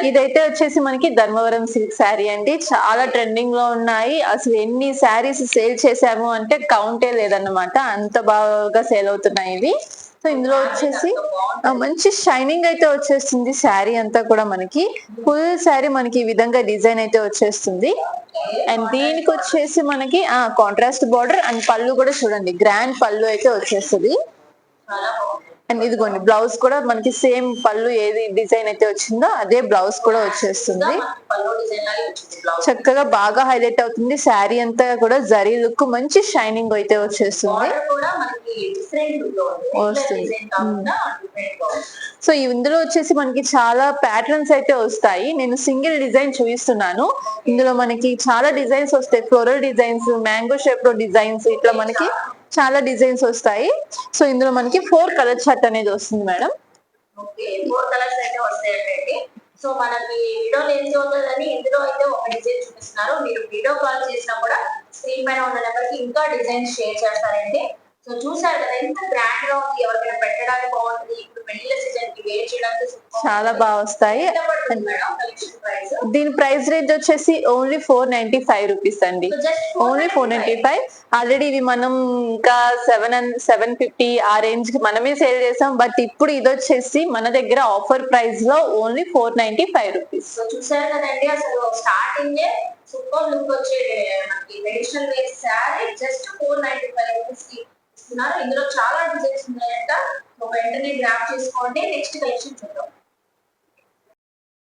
ఇదైతే వచ్చేసి మనకి ధర్మవరం సిల్క్ శారీ అండి. చాలా ట్రెండింగ్ లో ఉన్నాయి. అసలు ఎన్ని శారీస్ సేల్ చేసాము అంటే కౌంటే లేదన్నమాట. అంత బాగా సేల్ అవుతున్నాయి ఇవి. సో ఇందులో వచ్చేసి మంచి షైనింగ్ అయితే వచ్చేస్తుంది శారీ అంతా కూడా మనకి. ఫుల్ శారీ మనకి ఈ విధంగా డిజైన్ అయితే వచ్చేస్తుంది. అండ్ దీనికి వచ్చేసి మనకి కాంట్రాస్ట్ బార్డర్ అండ్ పళ్ళు కూడా చూడండి, గ్రాండ్ పళ్ళు అయితే వచ్చేస్తుంది. అండ్ ఇదిగోండి బ్లౌజ్ కూడా మనకి సేమ్ పళ్ళు ఏది డిజైన్ అయితే వచ్చిందో అదే బ్లౌజ్ కూడా వచ్చేస్తుంది. చక్కగా బాగా హైలైట్ అవుతుంది శారీ అంతా కూడా జరీ లుక్, మంచి షైనింగ్ అయితే వచ్చేస్తుంది. వస్తుంది. సో ఇందులో వచ్చేసి మనకి చాలా ప్యాటర్న్స్ అయితే వస్తాయి. నేను సింగిల్ డిజైన్ చూపిస్తున్నాను. ఇందులో మనకి చాలా డిజైన్స్ వస్తాయి. ఫ్లోరల్ డిజైన్స్, మ్యాంగో షేప్ లో డిజైన్స్, ఇట్లా మనకి చాలా డిజైన్స్ వస్తాయి. సో ఇందులో మనకి 4 కలర్ చార్ట్ అనేది వస్తుంది మేడం. ఓకే, 4 కలర్స్ అయితే వస్తాయండి. సో మనకి వీడియో లెంత్ అవుతుందని ఇందులో అయితే ఒక డిజైన్ చూపిస్తున్నారు. మీరు వీడియో కాల్ చేసినా కూడా స్క్రీన్ పైన ఉన్న నెంబర్కి ఇంకా డిజైన్ షేర్ చేస్తారండి. సో చూసారు కదా ఎంత గ్రాండ్ గా ఉంది. ఎవరికైనా పెట్టడానికి బాగుంటుంది. ఇప్పుడు పెళ్లిళ్ళ సీజన్ కి వేర్ చేయడానికి చాలా బాగా వస్తాయి. దీని ప్రైస్ రేంజ్ వచ్చేసి ఓన్లీ 495 రూపీస్ అండి. ఓన్లీ 495. ఆల్రెడీ ఇవి మనం ఇంకా 750 ఆ రేంజ్ కి మనమే సేల్ చేసాం. బట్ ఇప్పుడు ఇది వచ్చేసి మన దగ్గర ఆఫర్ ప్రైస్ లో ఓన్లీ 495 రూపీస్. చూసారు కదండి, అసలు స్టార్టింగ్ సూపర్ లుక్ వచ్చే మనకి traditional wear sari just 495 rupees కి ఇస్తున్నారు. ఇందులో చాలా డిజైన్స్ ఉన్నాయంట. వెంటనే గ్రాప్ చేసుకోండి. నెక్స్ట్ కలెక్షన్ చూద్దాం.